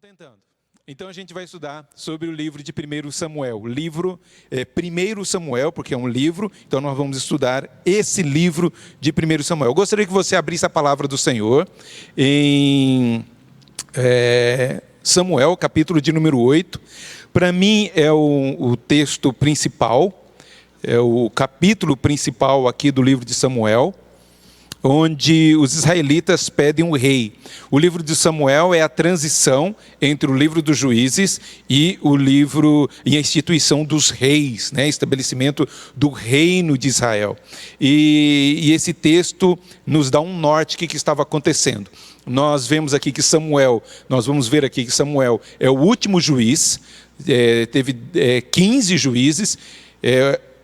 tentando. Então a gente vai estudar sobre o livro de 1 Samuel. O livro é 1 Samuel, porque é um livro, então nós vamos estudar esse livro de 1 Samuel. Eu gostaria que você abrisse a palavra do Senhor em Samuel, capítulo de número 8. Para mim é o texto principal, é o capítulo principal aqui do livro de Samuel, onde os israelitas pedem um rei. O livro de Samuel é a transição entre o livro dos juízes e o livro e a instituição dos reis, estabelecimento do reino de Israel. E esse texto nos dá um norte do que estava acontecendo. Nós vemos aqui que nós vamos ver aqui que Samuel é o último juiz, teve 15 juízes,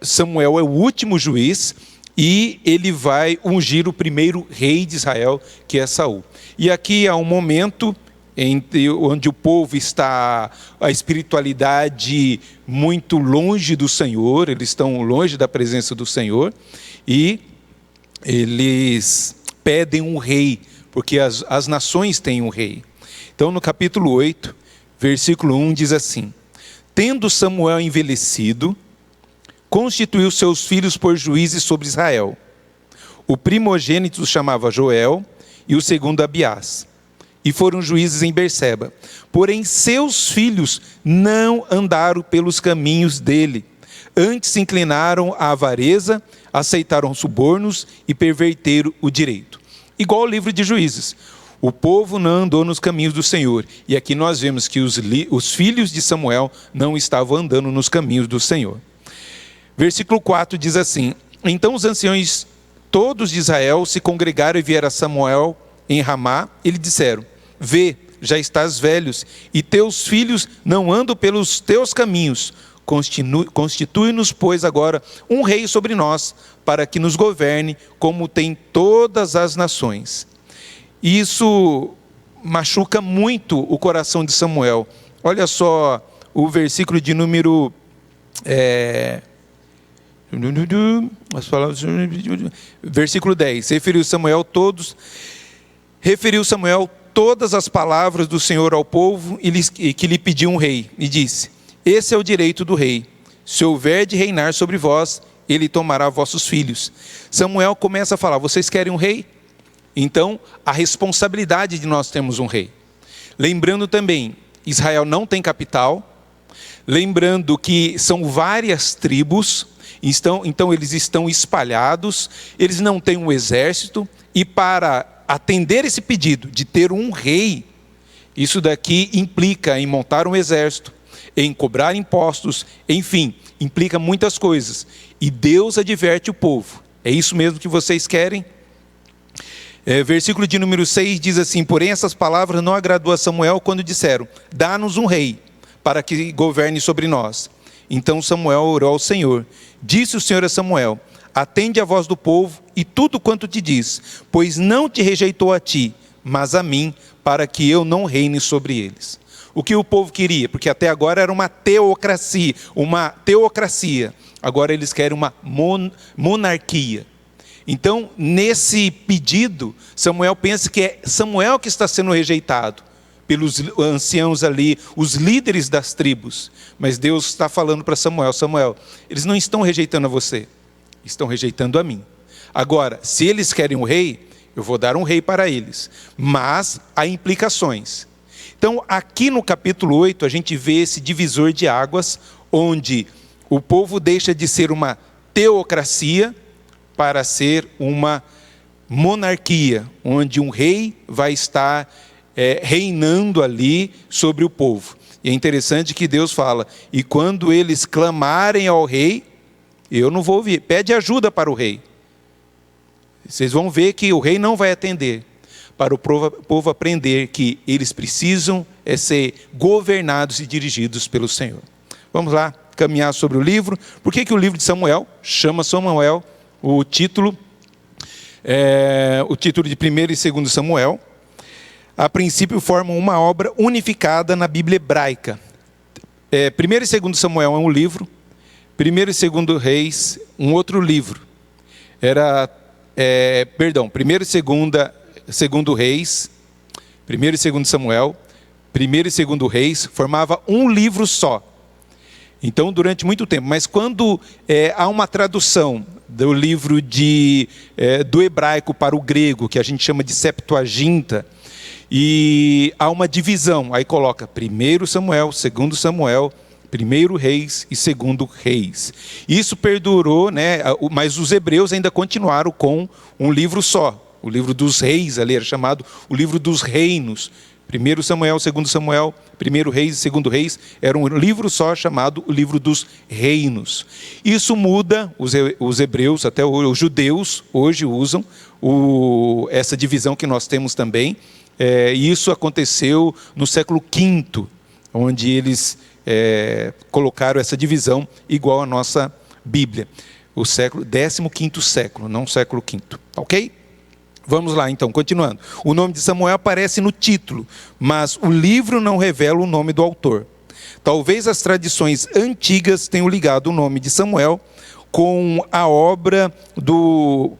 Samuel é o último juiz, e ele vai ungir o primeiro rei de Israel, que é Saul. E aqui há um momento onde o povo está, a espiritualidade muito longe do Senhor, eles estão longe da presença do Senhor, e eles pedem um rei, porque as nações têm um rei. Então no capítulo 8, versículo 1 diz assim: tendo Samuel envelhecido, constituiu seus filhos por juízes sobre Israel. O primogênito chamava Joel e o segundo Abiás. E foram juízes em Berseba. Porém, seus filhos não andaram pelos caminhos dele. Antes se inclinaram à avareza, aceitaram subornos e perverteram o direito. Igual ao livro de Juízes. O povo não andou nos caminhos do Senhor. E aqui nós vemos que os filhos de Samuel não estavam andando nos caminhos do Senhor. Versículo 4 diz assim: então os anciões todos de Israel se congregaram e vieram a Samuel em Ramá e lhe disseram: vê, já estás velhos, e teus filhos não andam pelos teus caminhos. Constitui-nos, pois, agora um rei sobre nós, para que nos governe, como tem todas as nações. Isso machuca muito o coração de Samuel. Olha só o versículo de número... versículo 10, referiu Samuel todas as palavras do Senhor ao povo e que lhe pediu um rei, e disse: esse é o direito do rei, se houver de reinar sobre vós, ele tomará vossos filhos. Samuel começa a falar: vocês querem um rei? Então a responsabilidade de nós termos um rei. Lembrando também, Israel não tem capital, lembrando que são várias tribos. Então eles estão espalhados, eles não têm um exército, e para atender esse pedido de ter um rei, isso daqui implica em montar um exército, em cobrar impostos, enfim, implica muitas coisas. E Deus adverte o povo: é isso mesmo que vocês querem? Versículo de número 6 diz assim: porém essas palavras não agradou a Samuel quando disseram: dá-nos um rei, para que governe sobre nós. Então Samuel orou ao Senhor. Disse o Senhor a Samuel: atende a voz do povo e tudo quanto te diz, pois não te rejeitou a ti, mas a mim, para que eu não reine sobre eles. O que o povo queria? Porque até agora era uma teocracia. Agora eles querem uma monarquia. Então, nesse pedido, Samuel pensa que é Samuel que está sendo rejeitado pelos anciãos ali, os líderes das tribos. Mas Deus está falando para Samuel: Samuel, eles não estão rejeitando a você, estão rejeitando a mim. Agora, se eles querem um rei, eu vou dar um rei para eles, mas há implicações. Então, aqui no capítulo 8, a gente vê esse divisor de águas, onde o povo deixa de ser uma teocracia para ser uma monarquia, onde um rei vai estar reinando ali sobre o povo. E é interessante que Deus fala: e quando eles clamarem ao rei, eu não vou ouvir. Pede ajuda para o rei. Vocês vão ver que o rei não vai atender. Para o povo aprender que eles precisam ser governados e dirigidos pelo Senhor. Vamos lá caminhar sobre o livro. Por que o livro de Samuel chama Samuel? O título de 1 e 2 Samuel, a princípio formam uma obra unificada na Bíblia hebraica. 1 e 2 Samuel é um livro, 1 e 2 Reis, um outro livro. 1 e 2 Reis, 1 e 2 Samuel, Primeiro e Segundo Reis, formava um livro só. Então, durante muito tempo. Mas quando há uma tradução do livro do hebraico para o grego, que a gente chama de Septuaginta, e há uma divisão. Aí coloca 1 Samuel, 2 Samuel, 1 Reis e 2 Reis. Isso perdurou, né? Mas os hebreus ainda continuaram com um livro só. O livro dos reis ali era chamado o livro dos reinos. 1 Samuel, 2 Samuel, 1 Reis e 2 Reis, era um livro só chamado o livro dos reinos. Isso muda, os hebreus, até os judeus hoje usam essa divisão que nós temos também. Isso aconteceu no século V, onde eles colocaram essa divisão igual à nossa Bíblia. O século, 15º século, não século V, ok? Vamos lá, então, continuando. O nome de Samuel aparece no título, mas o livro não revela o nome do autor. Talvez as tradições antigas tenham ligado o nome de Samuel com a obra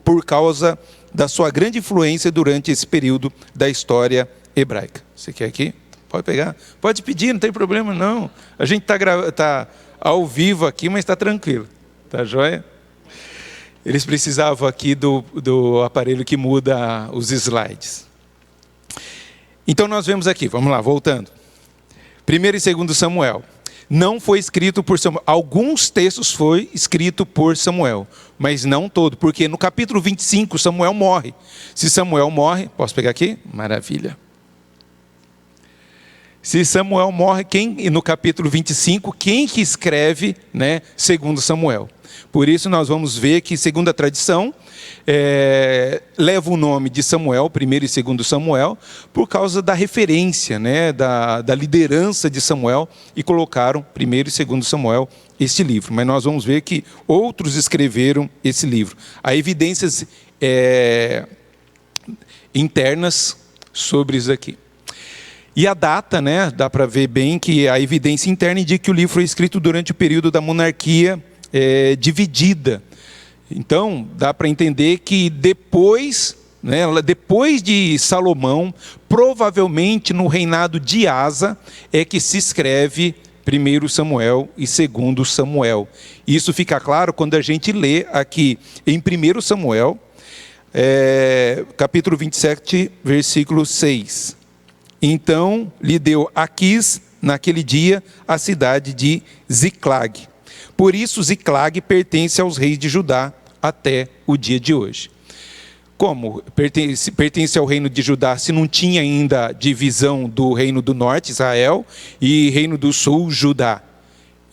por causa da sua grande influência durante esse período da história hebraica. Você quer aqui? Pode pegar? Pode pedir, não tem problema não. A gente está ao vivo aqui, mas está tranquilo. Tá joia? Eles precisavam aqui do aparelho que muda os slides. Então nós vemos aqui, vamos lá, voltando. 1 e 2 Samuel. Não foi escrito por Samuel. Alguns textos foi escrito por Samuel, mas não todo, porque no capítulo 25 Samuel morre. Se Samuel morre, posso pegar aqui? Maravilha. Se Samuel morre, no capítulo 25, quem que escreve, né, 2 Samuel? Por isso nós vamos ver que, segundo a tradição, leva o nome de Samuel, 1 e 2 Samuel, por causa da referência, né, da liderança de Samuel, e colocaram 1 e 2 Samuel este livro. Mas nós vamos ver que outros escreveram esse livro. Há evidências internas sobre isso aqui. E a data, né, dá para ver bem que a evidência interna indica que o livro foi escrito durante o período da monarquia dividida. Então, dá para entender que depois de Salomão, provavelmente no reinado de Asa, é que se escreve 1 Samuel e 2 Samuel. Isso fica claro quando a gente lê aqui em 1 Samuel, capítulo 27, versículo 6. Então lhe deu Aquis, naquele dia, a cidade de Ziclag. Por isso Ziclag pertence aos reis de Judá até o dia de hoje. Como pertence ao reino de Judá se não tinha ainda divisão do reino do norte, Israel, e reino do sul, Judá?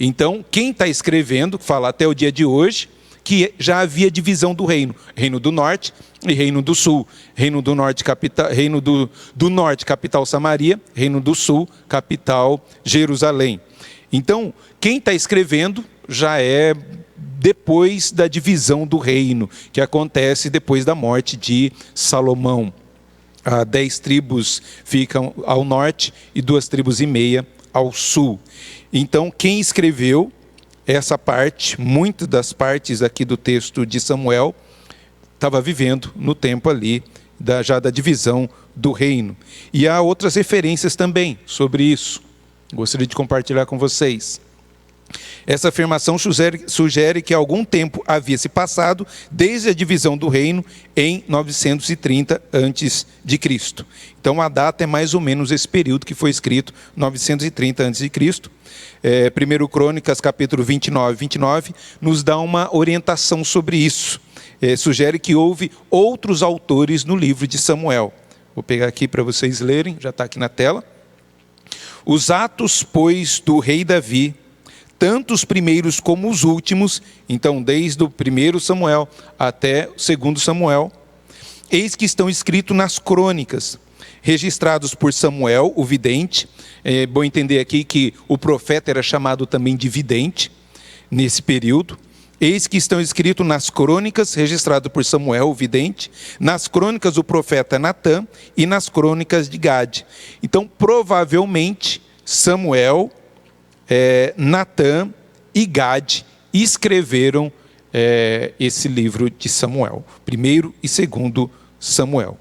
Então, quem está escrevendo, fala até o dia de hoje, que já havia divisão do reino do norte e reino do sul. Reino do norte, capital Samaria, reino do sul, capital Jerusalém. Então, quem está escrevendo já é depois da divisão do reino, que acontece depois da morte de Salomão. 10 tribos ficam ao norte e 2,5 tribos ao sul. Então, quem escreveu essa parte, muitas das partes aqui do texto de Samuel, estava vivendo no tempo ali, já da divisão do reino. E há outras referências também sobre isso. Gostaria de compartilhar com vocês. Essa afirmação sugere que algum tempo havia se passado desde a divisão do reino em 930 a.C. Então a data é mais ou menos esse período que foi escrito, 930 a.C. 1 Crônicas, capítulo 29, nos dá uma orientação sobre isso. Sugere que houve outros autores no livro de Samuel. Vou pegar aqui para vocês lerem, já está aqui na tela. Os atos, pois, do rei Davi, tanto os primeiros como os últimos, então desde o 1 Samuel até o 2 Samuel, eis que estão escritos nas crônicas, registrados por Samuel, o vidente. É bom entender aqui que o profeta era chamado também de vidente, nesse período. Eis que estão escritos nas crônicas, registrado por Samuel, o vidente, nas crônicas do profeta Natã e nas crônicas de Gade. Então, provavelmente, Samuel, Natã e Gade escreveram esse livro de Samuel, 1 e 2 Samuel.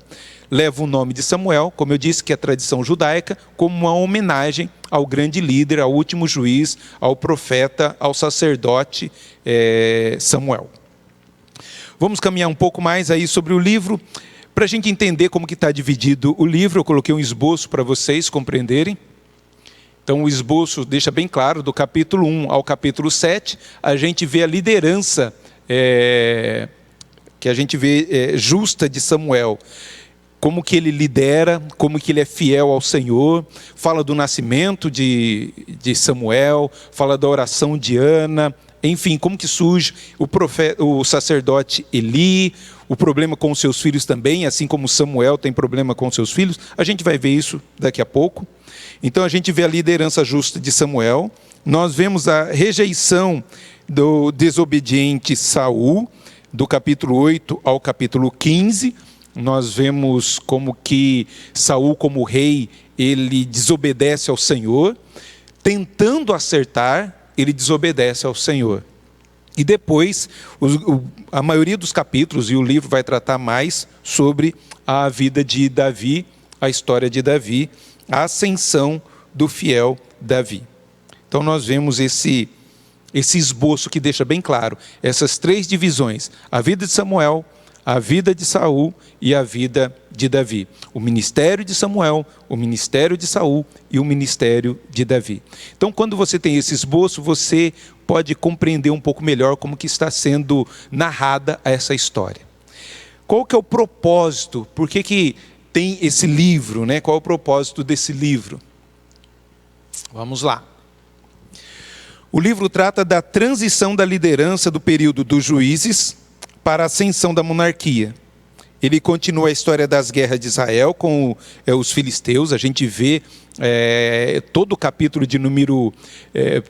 leva o nome de Samuel, como eu disse, que é a tradição judaica, como uma homenagem ao grande líder, ao último juiz, ao profeta, ao sacerdote Samuel. Vamos caminhar um pouco mais aí sobre o livro, para a gente entender como que está dividido o livro. Eu coloquei um esboço para vocês compreenderem. Então, o esboço deixa bem claro, do capítulo 1 ao capítulo 7, a gente vê a liderança que a gente vê justa de Samuel. Como que ele lidera, como que ele é fiel ao Senhor, fala do nascimento de Samuel, fala da oração de Ana, enfim, como que surge o sacerdote Eli, o problema com os seus filhos também, assim como Samuel tem problema com os seus filhos. A gente vai ver isso daqui a pouco. Então a gente vê a liderança justa de Samuel, nós vemos a rejeição do desobediente Saul, do capítulo 8 ao capítulo 15, nós vemos como que Saul, como rei, ele desobedece ao Senhor, tentando acertar, ele desobedece ao Senhor. E depois, a maioria dos capítulos, e o livro vai tratar mais sobre a vida de Davi, a história de Davi, a ascensão do fiel Davi. Então nós vemos esse esboço que deixa bem claro essas três divisões: a vida de Samuel, a vida de Saul e a vida de Davi. O ministério de Samuel, o ministério de Saul e o ministério de Davi. Então, quando você tem esse esboço, você pode compreender um pouco melhor como que está sendo narrada essa história. Qual que é o propósito? Por que tem esse livro, né? Qual é o propósito desse livro? Vamos lá. O livro trata da transição da liderança do período dos juízes para a ascensão da monarquia. Ele continua a história das guerras de Israel com os filisteus. A gente vê todo o capítulo de número,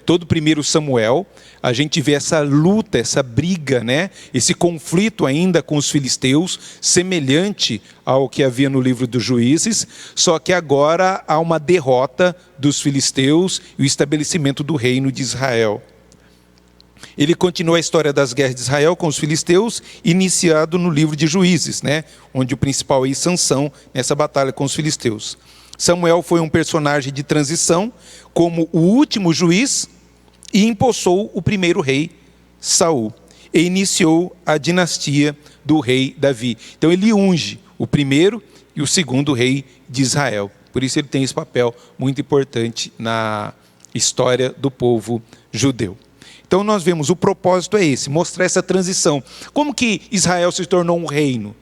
todo o primeiro Samuel, a gente vê essa luta, essa briga, né? Esse conflito ainda com os filisteus, semelhante ao que havia no livro dos Juízes, só que agora há uma derrota dos filisteus e o estabelecimento do reino de Israel. Ele continua a história das guerras de Israel com os filisteus, iniciado no livro de Juízes, né? Onde o principal é Sansão, nessa batalha com os filisteus. Samuel foi um personagem de transição, como o último juiz, e empossou o primeiro rei, Saul, e iniciou a dinastia do rei Davi. Então ele unge o primeiro e o segundo rei de Israel. Por isso ele tem esse papel muito importante na história do povo judeu. Então nós vemos, o propósito é esse, mostrar essa transição. Como que Israel se tornou um reino?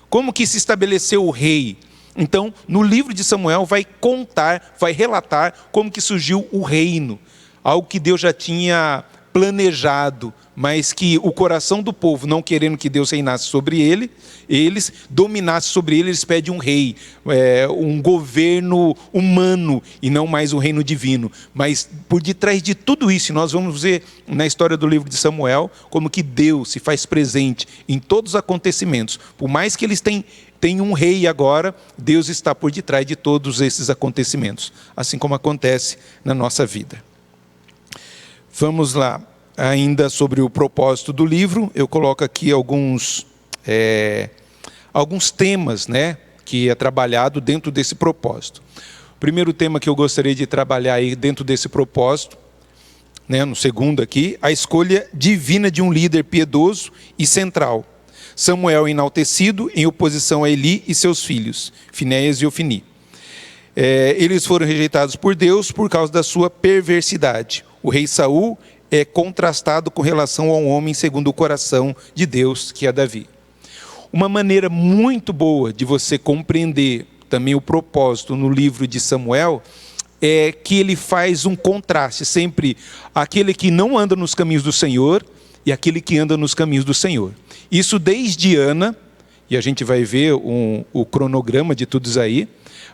Como que se estabeleceu o rei? Então, no livro de Samuel vai contar, vai relatar como que surgiu o reino. Algo que Deus já tinha planejado, mas que o coração do povo, não querendo que Deus reinasse sobre eles dominasse sobre eles pedem um rei, um governo humano e não mais um reino divino. Mas por detrás de tudo isso, nós vamos ver na história do livro de Samuel, como que Deus se faz presente em todos os acontecimentos. Por mais que eles tenham um rei agora, Deus está por detrás de todos esses acontecimentos, assim como acontece na nossa vida. Vamos lá, ainda sobre o propósito do livro, eu coloco aqui alguns temas, né, que é trabalhado dentro desse propósito. O primeiro tema que eu gostaria de trabalhar aí dentro desse propósito, né, no segundo aqui, a escolha divina de um líder piedoso e central. Samuel enaltecido em oposição a Eli e seus filhos, Finéias e Ofni. Eles foram rejeitados por Deus por causa da sua perversidade. O rei Saul é contrastado com relação a um homem segundo o coração de Deus, que é Davi. Uma maneira muito boa de você compreender também o propósito no livro de Samuel é que ele faz um contraste sempre, aquele que não anda nos caminhos do Senhor e aquele que anda nos caminhos do Senhor. Isso desde Ana, e a gente vai ver o cronograma de tudo isso aí,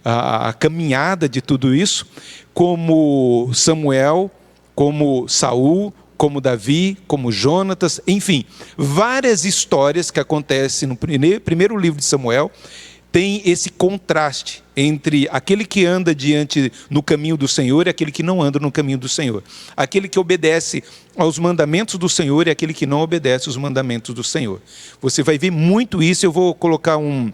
a caminhada de tudo isso, como Samuel, como Saul, como Davi, como Jonatas, enfim, várias histórias que acontecem no primeiro livro de Samuel, tem esse contraste entre aquele que anda no caminho do Senhor e aquele que não anda no caminho do Senhor. Aquele que obedece aos mandamentos do Senhor e aquele que não obedece aos mandamentos do Senhor. Você vai ver muito isso, eu vou colocar um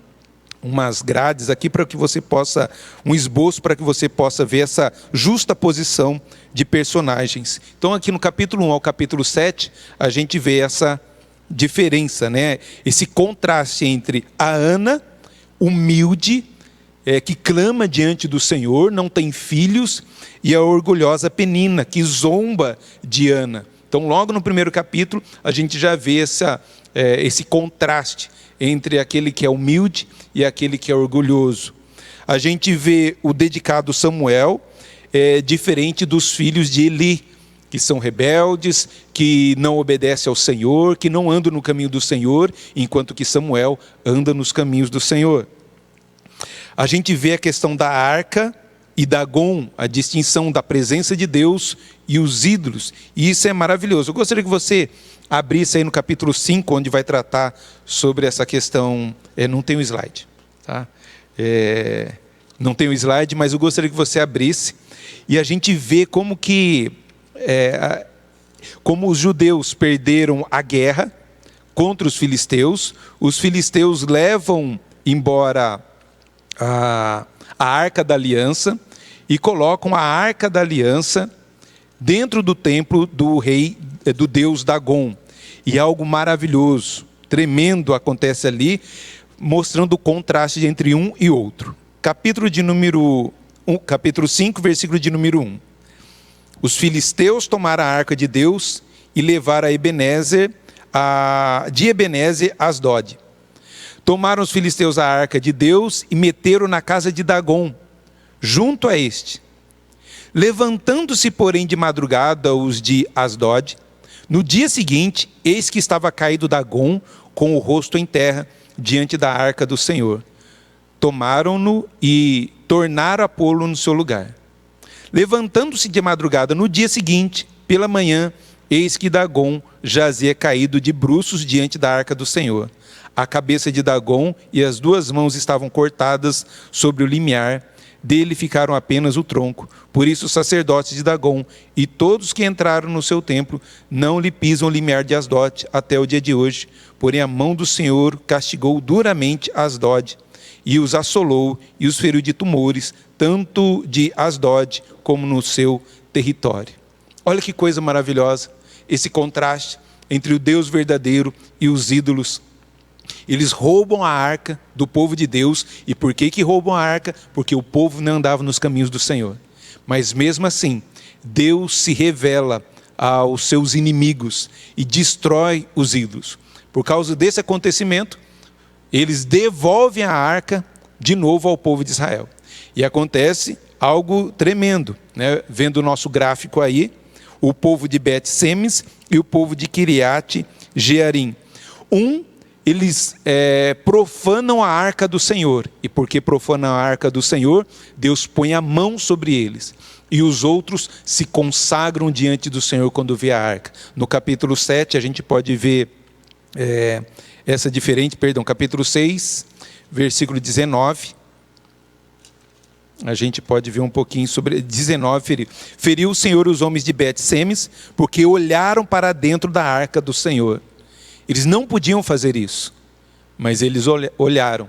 umas grades aqui para que você possa, um esboço para que você possa ver essa justa posição de personagens. Então aqui no capítulo 1 ao capítulo 7, a gente vê essa diferença, né? Esse contraste entre a Ana, humilde, que clama diante do Senhor, não tem filhos, e a orgulhosa Penina, que zomba de Ana. Então logo no primeiro capítulo, a gente já vê esse contraste entre aquele que é humilde e aquele que é orgulhoso. A gente vê o dedicado Samuel, diferente dos filhos de Eli, que são rebeldes, que não obedecem ao Senhor, que não andam no caminho do Senhor, enquanto que Samuel anda nos caminhos do Senhor. A gente vê a questão da arca e Dagon, a distinção da presença de Deus e os ídolos, e isso é maravilhoso. Eu gostaria que você abrisse aí no capítulo 5, onde vai tratar sobre essa questão. Não tem o slide, tá? Não tem o slide, mas eu gostaria que você abrisse, e a gente vê como os judeus perderam a guerra contra os filisteus levam embora a Arca da Aliança e colocam a Arca da Aliança dentro do templo do deus Dagon. E algo maravilhoso, tremendo acontece ali, mostrando o contraste entre um e outro. Capítulo 5, versículo de número 1. Os filisteus tomaram a arca de Deus e levaram de Ebenezer a Asdod. Tomaram os filisteus a arca de Deus e meteram na casa de Dagon, junto a este. Levantando-se, porém, de madrugada os de Asdod, no dia seguinte, eis que estava caído Dagon, com o rosto em terra, diante da arca do Senhor. Tomaram-no e tornaram a pô-lo no seu lugar. Levantando-se de madrugada no dia seguinte, pela manhã, eis que Dagon jazia caído de bruços diante da arca do Senhor. A cabeça de Dagon e as 2 mãos estavam cortadas sobre o limiar, dele ficaram apenas o tronco. Por isso os sacerdotes de Dagon e todos que entraram no seu templo não lhe pisam o limiar de Asdod até o dia de hoje. Porém a mão do Senhor castigou duramente Asdod e os assolou e os feriu de tumores, tanto de Asdod como no seu território. Olha que coisa maravilhosa, esse contraste entre o Deus verdadeiro e os ídolos. Eles roubam a arca do povo de Deus. E por que roubam a arca? Porque o povo não andava nos caminhos do Senhor. Mas mesmo assim, Deus se revela aos seus inimigos e destrói os ídolos. Por causa desse acontecimento, eles devolvem a arca de novo ao povo de Israel. E acontece algo tremendo, né? Vendo o nosso gráfico aí, o povo de Bet-Semes e o povo de Kiriat Jearim. Eles profanam a arca do Senhor, e porque profanam a arca do Senhor, Deus põe a mão sobre eles, e os outros se consagram diante do Senhor quando vê a arca. No capítulo 7 a gente pode ver capítulo 6, versículo 19, a gente pode ver um pouquinho sobre 19, feriu o Senhor os homens de Bet-Semes, porque olharam para dentro da arca do Senhor. Eles não podiam fazer isso, mas eles olharam.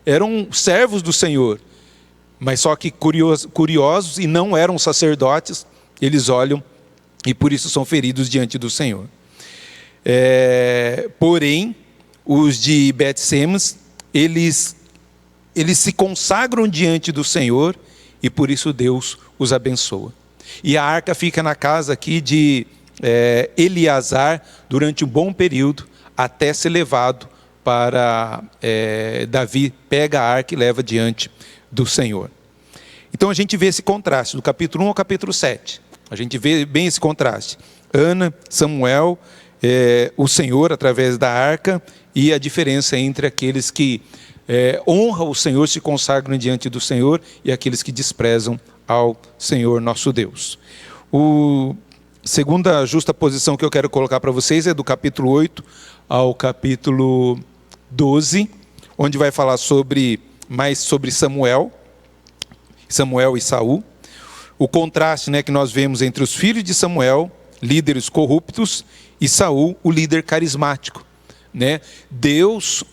Eram servos do Senhor, mas só que curiosos e não eram sacerdotes, eles olham e por isso são feridos diante do Senhor. Porém, os de Bet-Semes, eles se consagram diante do Senhor e por isso Deus os abençoa. E a arca fica na casa aqui de Eleazar durante um bom período, até ser levado para Davi, pega a arca e leva diante do Senhor. Então a gente vê esse contraste, do capítulo 1 ao capítulo 7. A gente vê bem esse contraste. Ana, Samuel, o Senhor através da arca, e a diferença entre aqueles que honram o Senhor, se consagram diante do Senhor, e aqueles que desprezam ao Senhor nosso Deus. Segunda justa posição que eu quero colocar para vocês é do capítulo 8 ao capítulo 12, onde vai falar mais sobre Samuel e Saul. O contraste, que nós vemos entre os filhos de Samuel, líderes corruptos, e Saul, o líder carismático. Deus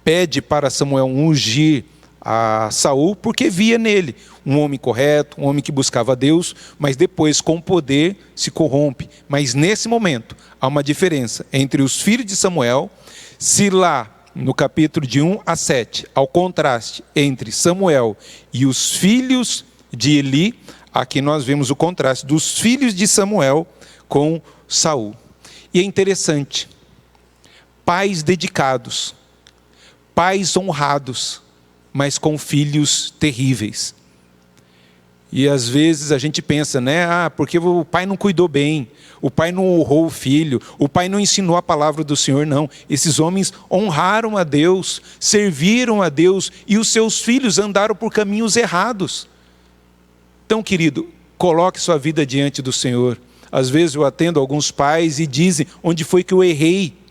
pede para Samuel ungir a Saul, porque via nele um homem correto, um homem que buscava a Deus, mas depois com poder se corrompe. Mas nesse momento há uma diferença entre os filhos de Samuel, se lá no capítulo de 1 a 7, ao contraste entre Samuel e os filhos de Eli, aqui nós vemos o contraste dos filhos de Samuel com Saul. E é interessante, pais dedicados, pais honrados, mas com filhos terríveis. E às vezes a gente pensa, né? Porque o pai não cuidou bem, o pai não honrou o filho, o pai não ensinou a palavra do Senhor, não. Esses homens honraram a Deus, serviram a Deus, e os seus filhos andaram por caminhos errados. Então, querido, coloque sua vida diante do Senhor. Às vezes eu atendo alguns pais e dizem, onde foi que eu errei?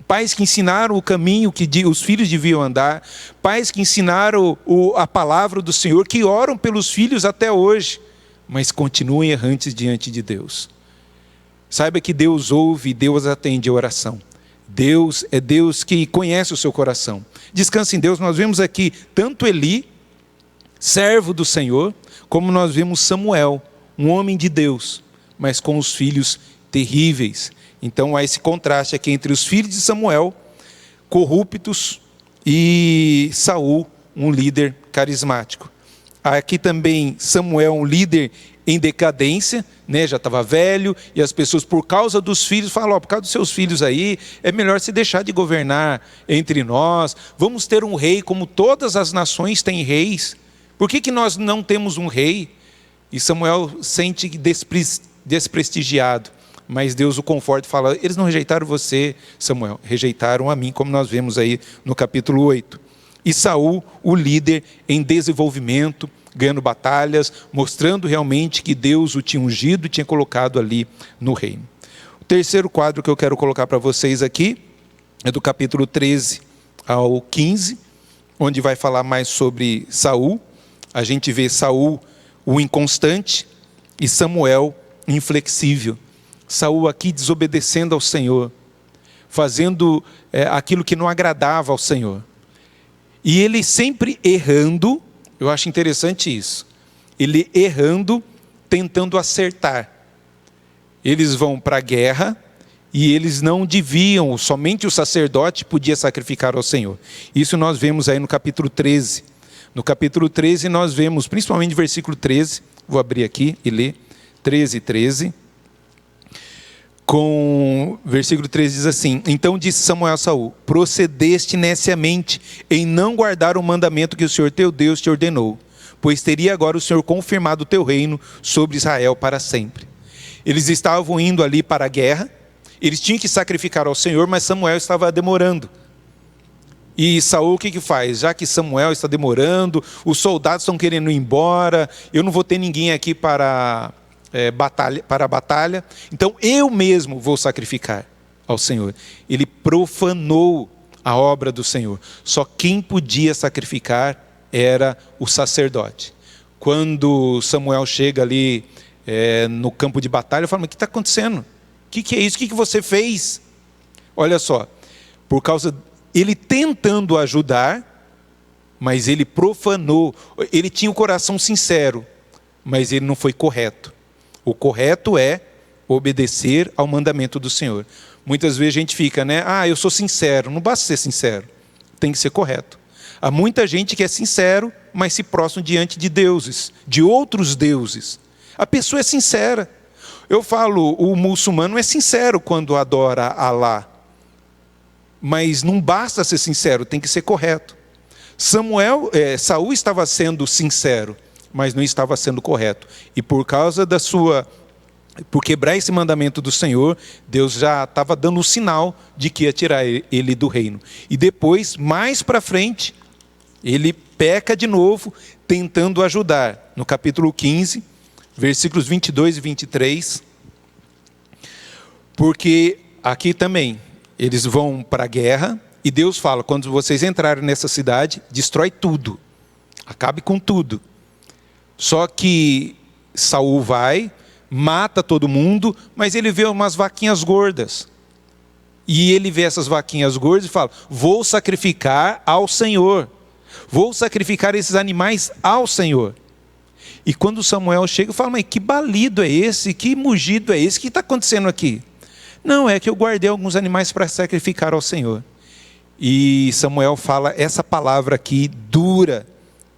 Pais que ensinaram o caminho que os filhos deviam andar, pais que ensinaram a palavra do Senhor, que oram pelos filhos até hoje, mas continuam errantes diante de Deus. Saiba que Deus ouve e Deus atende a oração. Deus é Deus que conhece o seu coração. Descanse em Deus. Nós vemos aqui tanto Eli, servo do Senhor, como nós vemos Samuel, um homem de Deus, mas com os filhos terríveis. Então há esse contraste aqui entre os filhos de Samuel, corruptos, e Saul, um líder carismático. Aqui também Samuel, um líder em decadência, né? Já estava velho, e as pessoas, por causa dos filhos, falam, por causa dos seus filhos aí, é melhor se deixar de governar entre nós, vamos ter um rei como todas as nações têm reis. Por que nós não temos um rei? E Samuel sente desprestigiado. Mas Deus o conforta e fala, eles não rejeitaram você, Samuel, rejeitaram a mim, como nós vemos aí no capítulo 8. E Saul, o líder em desenvolvimento, ganhando batalhas, mostrando realmente que Deus o tinha ungido e tinha colocado ali no reino. O terceiro quadro que eu quero colocar para vocês aqui é do capítulo 13 ao 15, onde vai falar mais sobre Saul. A gente vê Saul, o inconstante, e Samuel, inflexível. Saul aqui desobedecendo ao Senhor, fazendo aquilo que não agradava ao Senhor. E ele sempre errando, eu acho interessante isso, ele errando, tentando acertar. Eles vão para a guerra e eles não deviam, somente o sacerdote podia sacrificar ao Senhor. Isso nós vemos aí no capítulo 13. No capítulo 13 nós vemos, principalmente no versículo 13, vou abrir aqui e ler, 13. Com versículo 13 diz assim, então disse Samuel a Saul, procedeste neciamente em não guardar o mandamento que o Senhor teu Deus te ordenou, pois teria agora o Senhor confirmado o teu reino sobre Israel para sempre. Eles estavam indo ali para a guerra, eles tinham que sacrificar ao Senhor, mas Samuel estava demorando. E Saul o que faz? Já que Samuel está demorando, os soldados estão querendo ir embora, eu não vou ter ninguém aqui para a batalha, então eu mesmo vou sacrificar ao Senhor. Ele profanou a obra do Senhor. Só quem podia sacrificar era o sacerdote. Quando Samuel chega ali no campo de batalha, eu falo, mas o que está acontecendo? O que é isso? O que você fez? Olha só, por causa ele tentando ajudar, mas ele profanou. Ele tinha o coração sincero, mas ele não foi correto. O correto é obedecer ao mandamento do Senhor. Muitas vezes a gente fica, né? Eu sou sincero. Não basta ser sincero, tem que ser correto. Há muita gente que é sincero, mas se prostra diante de deuses, de outros deuses. A pessoa é sincera. Eu falo, o muçulmano é sincero quando adora Alá. Mas não basta ser sincero, tem que ser correto. Saul estava sendo sincero, mas não estava sendo correto. E por causa por quebrar esse mandamento do Senhor, Deus já estava dando o sinal de que ia tirar ele do reino. E depois, mais para frente, ele peca de novo, tentando ajudar. No capítulo 15, versículos 22 e 23. Porque aqui também, eles vão para a guerra, e Deus fala, quando vocês entrarem nessa cidade, destrói tudo. Acabe com tudo. Só que Saul vai, mata todo mundo, mas ele vê umas vaquinhas gordas. E ele vê essas vaquinhas gordas e fala: vou sacrificar ao Senhor. Vou sacrificar esses animais ao Senhor. E quando Samuel chega, fala: mas que balido é esse? Que mugido é esse? O que está acontecendo aqui? Não, é que eu guardei alguns animais para sacrificar ao Senhor. E Samuel fala essa palavra aqui, dura,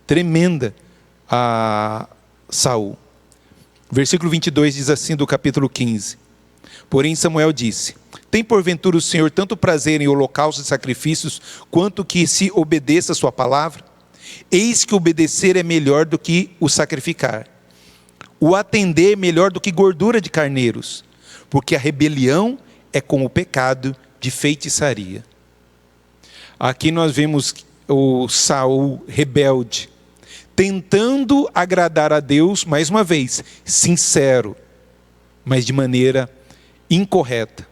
tremenda, a Saul. Versículo 22 diz assim do capítulo 15. Porém Samuel disse: tem porventura o Senhor tanto prazer em holocaustos e sacrifícios, quanto que se obedeça a sua palavra? Eis que obedecer é melhor do que o sacrificar. O atender é melhor do que gordura de carneiros, porque a rebelião é como o pecado de feitiçaria. Aqui nós vemos o Saul rebelde, tentando agradar a Deus, mais uma vez, sincero, mas de maneira incorreta.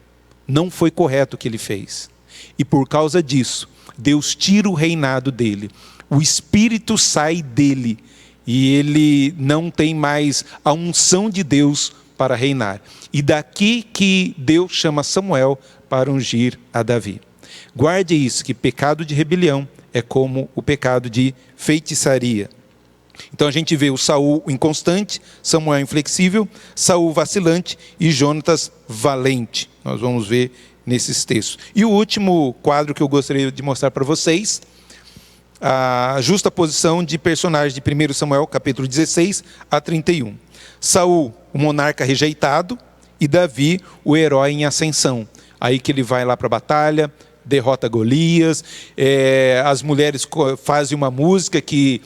Não foi correto o que ele fez. E por causa disso, Deus tira o reinado dele. O espírito sai dele. E ele não tem mais a unção de Deus para reinar. E daqui que Deus chama Samuel para ungir a Davi. Guarde isso, que pecado de rebelião é como o pecado de feitiçaria. Então a gente vê o Saul inconstante, Samuel inflexível, Saul vacilante e Jonatas valente. Nós vamos ver nesses textos. E o último quadro que eu gostaria de mostrar para vocês, a justa posição de personagens de 1 Samuel, capítulo 16 a 31. Saul, o monarca rejeitado, e Davi, o herói em ascensão. Aí que ele vai lá para a batalha, derrota Golias, as mulheres fazem uma música que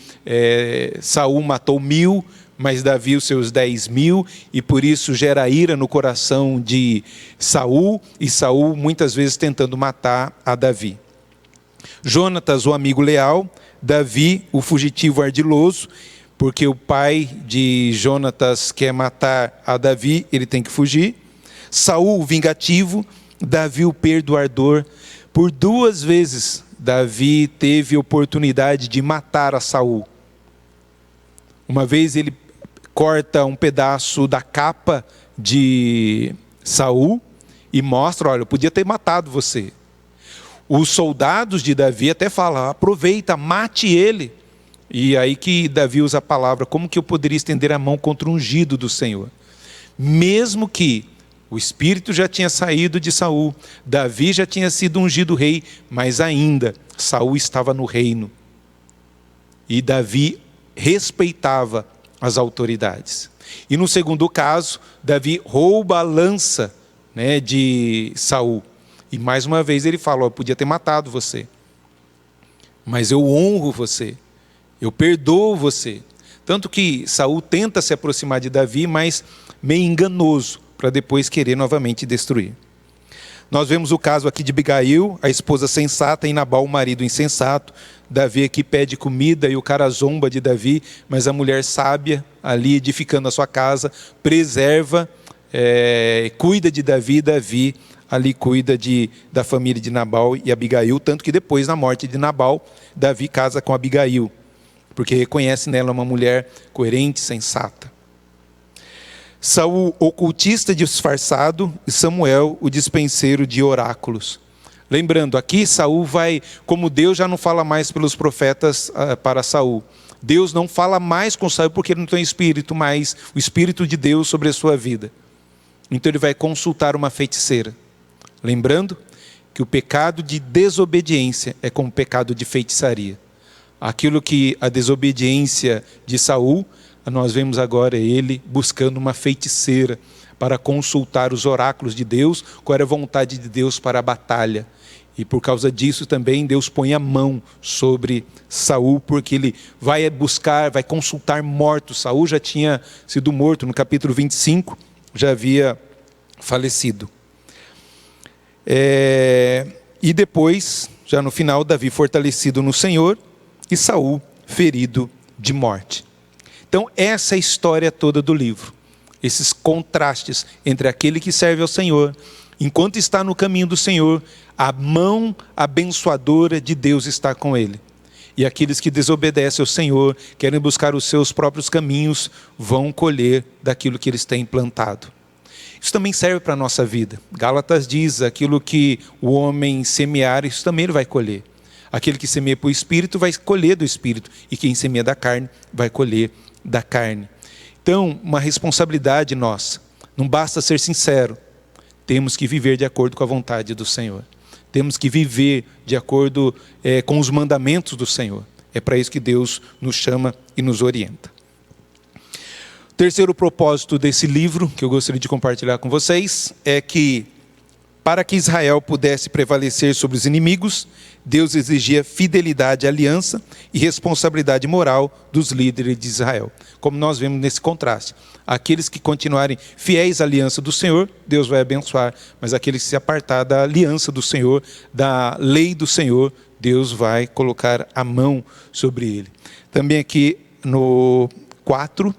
Saul matou 1000, mas Davi os seus 10.000, e por isso gera ira no coração de Saul, e Saul muitas vezes tentando matar a Davi. Jonatas, o amigo leal, Davi, o fugitivo ardiloso, porque o pai de Jonatas quer matar a Davi, ele tem que fugir. Saul, o vingativo, Davi, o perdoador. Por 2 vezes, Davi teve oportunidade de matar a Saul. Uma vez ele corta um pedaço da capa de Saul e mostra: olha, eu podia ter matado você. Os soldados de Davi até falam: aproveita, mate ele. E aí que Davi usa a palavra: como que eu poderia estender a mão contra o ungido do Senhor? Mesmo que o espírito já tinha saído de Saul, Davi já tinha sido ungido rei, mas ainda Saul estava no reino. E Davi respeitava as autoridades. E no segundo caso, Davi rouba a lança, de Saul. E mais uma vez ele fala: eu podia ter matado você, mas eu honro você, eu perdoo você. Tanto que Saul tenta se aproximar de Davi, mas meio enganoso, para depois querer novamente destruir. Nós vemos o caso aqui de Abigail, a esposa sensata, e Nabal, o marido insensato. Davi aqui pede comida e o cara zomba de Davi, mas a mulher sábia, ali edificando a sua casa, preserva, cuida de Davi, Davi ali cuida da família de Nabal e Abigail, tanto que depois, na morte de Nabal, Davi casa com Abigail, porque reconhece nela uma mulher coerente, sensata. Saul, ocultista disfarçado, e Samuel, o dispenseiro de oráculos. Lembrando, aqui Saul vai, como Deus já não fala mais pelos profetas para Saul. Deus não fala mais com Saul porque ele não tem espírito mais, o espírito de Deus sobre a sua vida. Então ele vai consultar uma feiticeira. Lembrando que o pecado de desobediência é como o pecado de feitiçaria. Aquilo que a desobediência de Saul, nós vemos agora ele buscando uma feiticeira para consultar os oráculos de Deus, qual era a vontade de Deus para a batalha. E por causa disso também Deus põe a mão sobre Saul, porque ele vai buscar, vai consultar mortos. Saul já tinha sido morto, no capítulo 25, já havia falecido. E depois, já no final, Davi fortalecido no Senhor e Saul ferido de morte. Então essa é a história toda do livro. Esses contrastes entre aquele que serve ao Senhor, enquanto está no caminho do Senhor, a mão abençoadora de Deus está com ele. E aqueles que desobedecem ao Senhor, querem buscar os seus próprios caminhos, vão colher daquilo que eles têm plantado. Isso também serve para a nossa vida. Gálatas diz, aquilo que o homem semear, isso também ele vai colher. Aquele que semeia para o Espírito vai colher do Espírito, e quem semeia da carne vai colher da carne. Então, uma responsabilidade nossa. Não basta ser sincero, temos que viver de acordo com a vontade do Senhor. Temos que viver de acordo com os mandamentos do Senhor. É para isso que Deus nos chama e nos orienta. Terceiro propósito desse livro, que eu gostaria de compartilhar com vocês, é que para que Israel pudesse prevalecer sobre os inimigos, Deus exigia fidelidade à aliança e responsabilidade moral dos líderes de Israel. Como nós vemos nesse contraste. Aqueles que continuarem fiéis à aliança do Senhor, Deus vai abençoar. Mas aqueles que se apartar da aliança do Senhor, da lei do Senhor, Deus vai colocar a mão sobre ele. Também aqui no 4,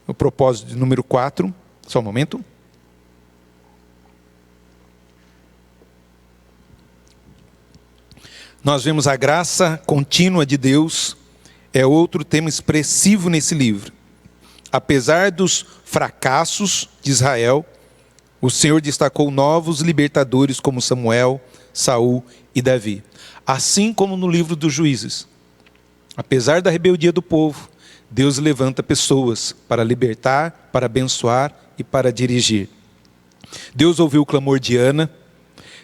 no propósito de número 4, só um momento. Nós vemos a graça contínua de Deus, é outro tema expressivo nesse livro. Apesar dos fracassos de Israel, o Senhor destacou novos libertadores como Samuel, Saul e Davi. Assim como no livro dos Juízes. Apesar da rebeldia do povo, Deus levanta pessoas para libertar, para abençoar e para dirigir. Deus ouviu o clamor de Ana,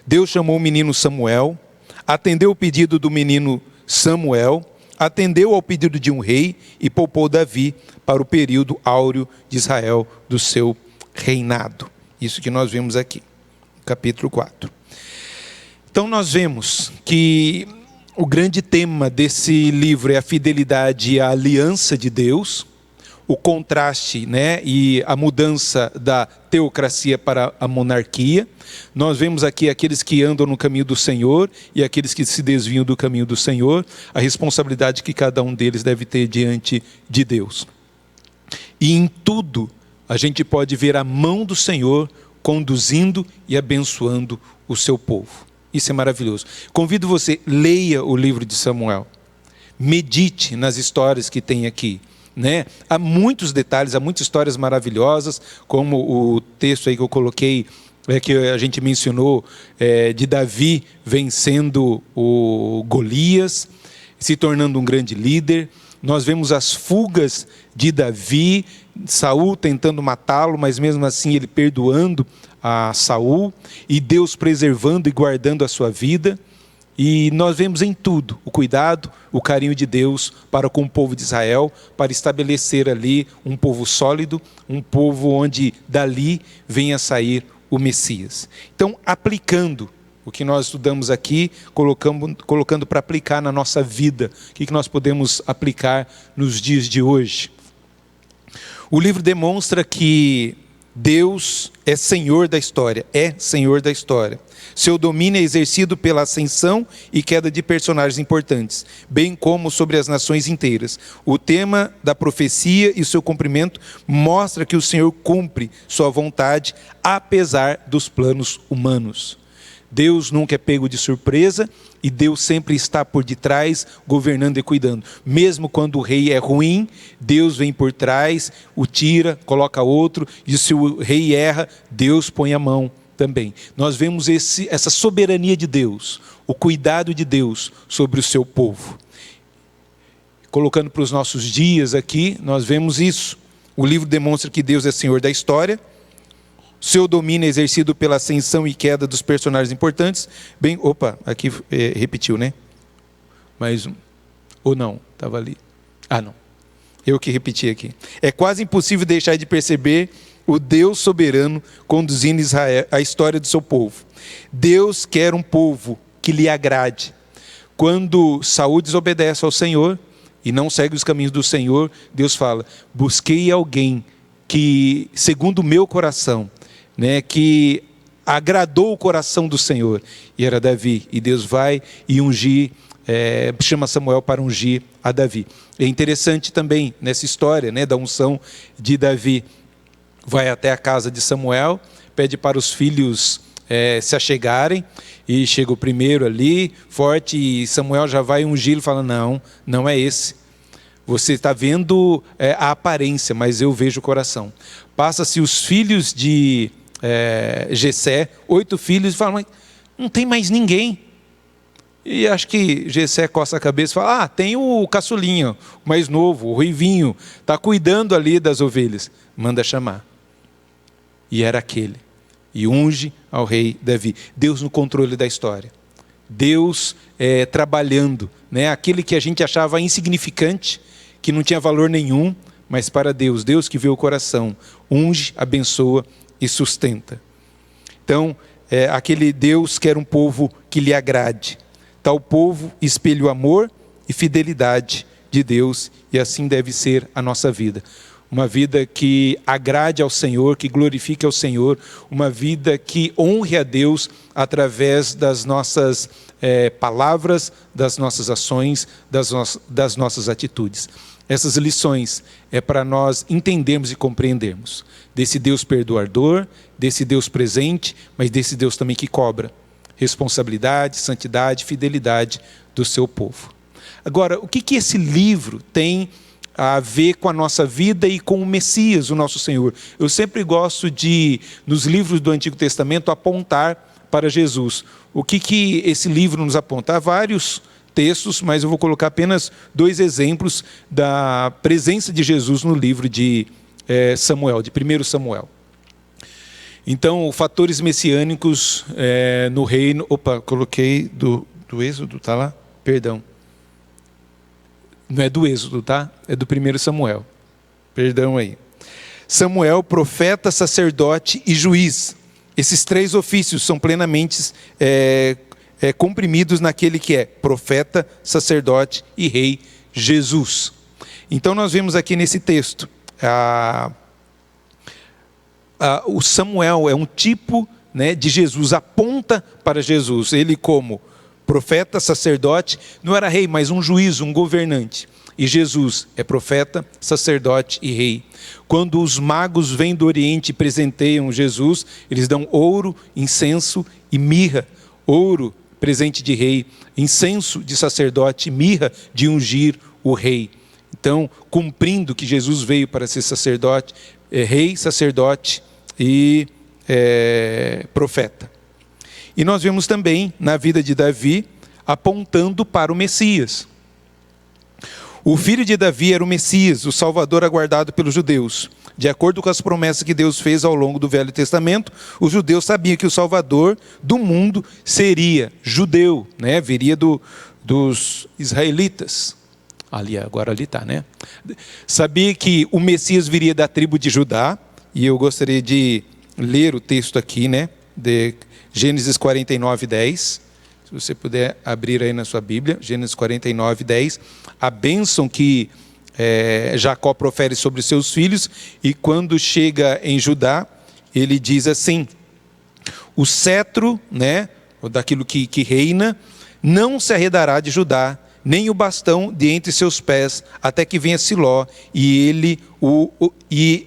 Deus chamou o menino Samuel, atendeu o pedido do menino Samuel, atendeu ao pedido de um rei e poupou Davi para o período áureo de Israel do seu reinado. Isso que nós vemos aqui, capítulo 4. Então nós vemos que o grande tema desse livro é a fidelidade à aliança de Deus, o contraste, e a mudança da teocracia para a monarquia. Nós vemos aqui aqueles que andam no caminho do Senhor e aqueles que se desviam do caminho do Senhor, a responsabilidade que cada um deles deve ter diante de Deus. E em tudo a gente pode ver a mão do Senhor conduzindo e abençoando o seu povo. Isso é maravilhoso. Convido você, leia o livro de Samuel. Medite nas histórias que tem aqui. Há muitos detalhes, há muitas histórias maravilhosas, como o texto aí que eu coloquei, que a gente mencionou, de Davi vencendo o Golias, se tornando um grande líder. Nós vemos as fugas de Davi, Saul tentando matá-lo, mas mesmo assim ele perdoando a Saul, e Deus preservando e guardando a sua vida. E nós vemos em tudo o cuidado, o carinho de Deus para com o povo de Israel, para estabelecer ali um povo sólido, um povo onde dali venha sair o Messias. Então, aplicando o que nós estudamos aqui, colocando para aplicar na nossa vida, o que nós podemos aplicar nos dias de hoje. O livro demonstra que Deus é Senhor da história, Seu domínio é exercido pela ascensão e queda de personagens importantes, bem como sobre as nações inteiras. O tema da profecia e seu cumprimento mostra que o Senhor cumpre sua vontade, apesar dos planos humanos. Deus nunca é pego de surpresa e Deus sempre está por detrás, governando e cuidando. Mesmo quando o rei é ruim, Deus vem por trás, o tira, coloca outro, e se o rei erra, Deus põe a mão também. Nós vemos essa soberania de Deus, o cuidado de Deus sobre o seu povo. Colocando para os nossos dias aqui, nós vemos isso. O livro demonstra que Deus é Senhor da história, seu domínio é exercido pela ascensão e queda dos personagens importantes. Aqui repetiu, Mais um. Ou não, estava ali. Não. Eu que repeti aqui. É quase impossível deixar de perceber o Deus soberano conduzindo Israel, a história do seu povo. Deus quer um povo que lhe agrade. Quando Saul desobedece ao Senhor e não segue os caminhos do Senhor, Deus fala: busquei alguém que, segundo o meu coração, que agradou o coração do Senhor, e era Davi. E Deus vai e chama Samuel para ungir a Davi. É interessante também nessa história da unção de Davi. Vai até a casa de Samuel, pede para os filhos se achegarem, e chega o primeiro ali, forte, e Samuel já vai ungir e fala: não é esse. Você está vendo a aparência, mas eu vejo o coração. Passa-se os filhos de Jessé, 8 filhos, e fala, mas não tem mais ninguém. E acho que Jessé coça a cabeça e fala, tem o caçulinho, o mais novo, o ruivinho, está cuidando ali das ovelhas. Manda chamar. E era aquele. E unge ao rei Davi. Deus no controle da história. Deus trabalhando. Né? Aquele que a gente achava insignificante, que não tinha valor nenhum, mas para Deus, Deus que vê o coração, unge, abençoa e sustenta. Então, aquele Deus quer um povo que lhe agrade. Tal povo espelha o amor e fidelidade de Deus, e assim deve ser a nossa vida. Uma vida que agrade ao Senhor, que glorifique ao Senhor, uma vida que honre a Deus através das nossas palavras, das nossas ações, das nossas atitudes. Essas lições é para nós entendermos e compreendermos desse Deus perdoador, desse Deus presente, mas desse Deus também que cobra responsabilidade, santidade, fidelidade do seu povo. Agora, o que esse livro tem a ver com a nossa vida e com o Messias, o nosso Senhor? Eu sempre gosto de, nos livros do Antigo Testamento, apontar para Jesus. O que esse livro nos aponta? Há vários textos, mas eu vou colocar apenas 2 exemplos da presença de Jesus no livro de Samuel, de 1 Samuel. Então, fatores messiânicos no reino... Opa, coloquei do Êxodo, está lá? Perdão. Não é do Êxodo, tá? É do 1 Samuel. Perdão aí. Samuel, profeta, sacerdote e juiz. Esses 3 ofícios são plenamente comprimidos naquele que é profeta, sacerdote e rei, Jesus. Então nós vemos aqui nesse texto, o Samuel é um tipo, né, de Jesus, aponta para Jesus. Ele como profeta, sacerdote, não era rei, mas um juiz, um governante. E Jesus é profeta, sacerdote e rei. Quando os magos vêm do Oriente e presenteiam Jesus, eles dão ouro, incenso e mirra. Ouro, presente de rei, incenso de sacerdote, mirra de ungir o rei. Então, cumprindo que Jesus veio para ser sacerdote, rei, sacerdote e profeta. E nós vemos também na vida de Davi apontando para o Messias. O filho de Davi era o Messias, o Salvador aguardado pelos judeus. De acordo com as promessas que Deus fez ao longo do Velho Testamento, os judeus sabiam que o Salvador do mundo seria judeu, né? Viria dos israelitas. Agora ali está, né? Sabia que o Messias viria da tribo de Judá, e eu gostaria de ler o texto aqui, né? De Gênesis 49, 10. Se você puder abrir aí na sua Bíblia, Gênesis 49, 10. A bênção que Jacó profere sobre seus filhos, e quando chega em Judá, ele diz assim: o cetro, né, daquilo que reina, não se arredará de Judá, nem o bastão de entre seus pés, até que venha Siló, e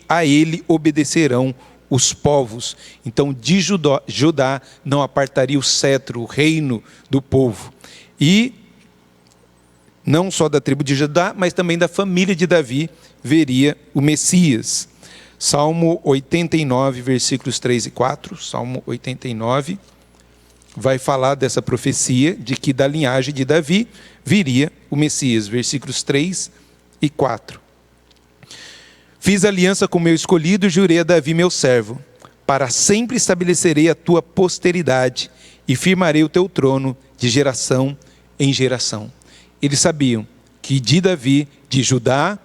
a ele obedecerão os povos. Então de Judá não apartaria o cetro, o reino do povo. E não só da tribo de Judá, mas também da família de Davi veria o Messias. Salmo 89, versículos 3 e 4. Salmo 89 vai falar dessa profecia de que da linhagem de Davi viria o Messias. Versículos 3 e 4. Fiz aliança com meu escolhido e jurei a Davi meu servo: para sempre estabelecerei a tua posteridade e firmarei o teu trono de geração em geração. Eles sabiam que de Davi, de Judá,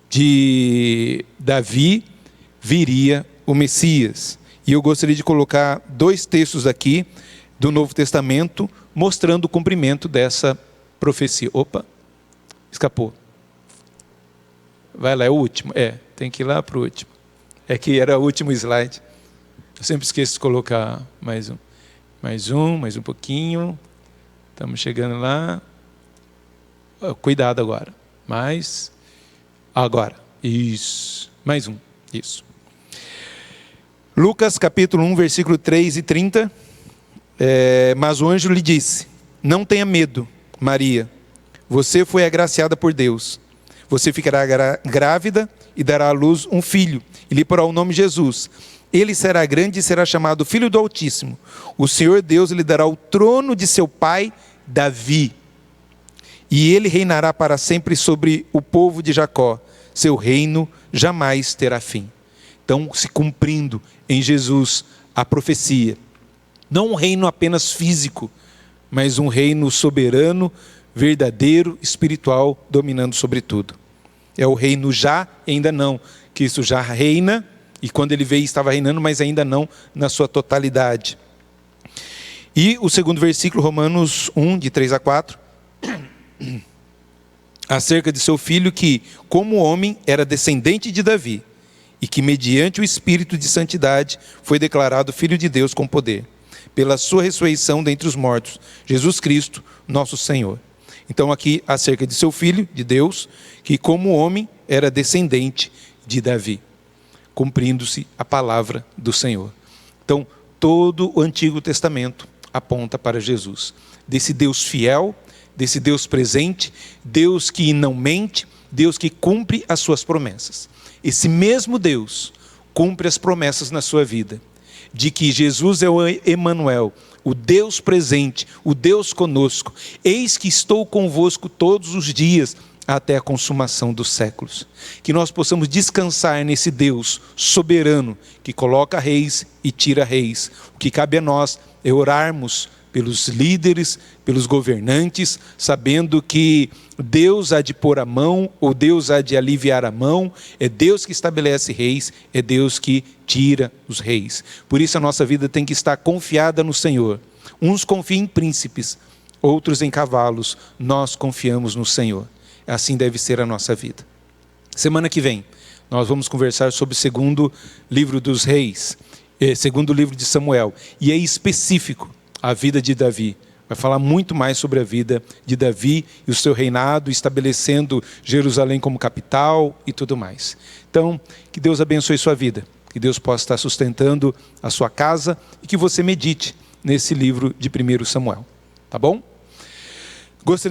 de Davi, viria o Messias. E eu gostaria de colocar 2 textos aqui do Novo Testamento, mostrando o cumprimento dessa profecia. Opa, escapou. Vai lá, é o último. Tem que ir lá para o último. É que era o último slide. Eu sempre esqueço de colocar mais um. Mais um pouquinho. Estamos chegando lá. Cuidado agora. Agora. Isso. Mais um. Isso. Lucas capítulo 1, versículo 3 e 30. Mas o anjo lhe disse: não tenha medo, Maria. Você foi agraciada por Deus. Você ficará grávida e dará à luz um filho, e lhe porá o nome Jesus. Ele será grande e será chamado Filho do Altíssimo. O Senhor Deus lhe dará o trono de seu pai Davi, e ele reinará para sempre sobre o povo de Jacó. Seu reino jamais terá fim. Então, se cumprindo em Jesus a profecia. Não um reino apenas físico, mas um reino soberano, verdadeiro, espiritual, dominando sobre tudo. É o reino já e ainda não. Cristo já reina, e quando ele veio estava reinando, mas ainda não na sua totalidade. E o segundo versículo, Romanos 1, de 3 a 4, acerca de seu filho que, como homem, era descendente de Davi, e que mediante o Espírito de santidade foi declarado Filho de Deus com poder, pela sua ressurreição dentre os mortos, Jesus Cristo, nosso Senhor. Então aqui acerca de seu Filho, de Deus, que como homem era descendente de Davi, cumprindo-se a palavra do Senhor. Então todo o Antigo Testamento aponta para Jesus, desse Deus fiel, desse Deus presente, Deus que não mente, Deus que cumpre as suas promessas. Esse mesmo Deus cumpre as promessas na sua vida, de que Jesus é o Emanuel, o Deus presente, o Deus conosco. Eis que estou convosco todos os dias, até a consumação dos séculos. Que nós possamos descansar nesse Deus soberano, que coloca reis e tira reis. O que cabe a nós é orarmos pelos líderes, pelos governantes, sabendo que Deus há de pôr a mão, ou Deus há de aliviar a mão, é Deus que estabelece reis, é Deus que tira os reis. Por isso a nossa vida tem que estar confiada no Senhor. Uns confiam em príncipes, outros em cavalos, nós confiamos no Senhor. Assim deve ser a nossa vida. Semana que vem, nós vamos conversar sobre o segundo livro dos reis, segundo livro de Samuel, e é específico a vida de Davi. Vai falar muito mais sobre a vida de Davi e o seu reinado, estabelecendo Jerusalém como capital e tudo mais. Então, que Deus abençoe sua vida, que Deus possa estar sustentando a sua casa e que você medite nesse livro de 1 Samuel. Tá bom? Gostaria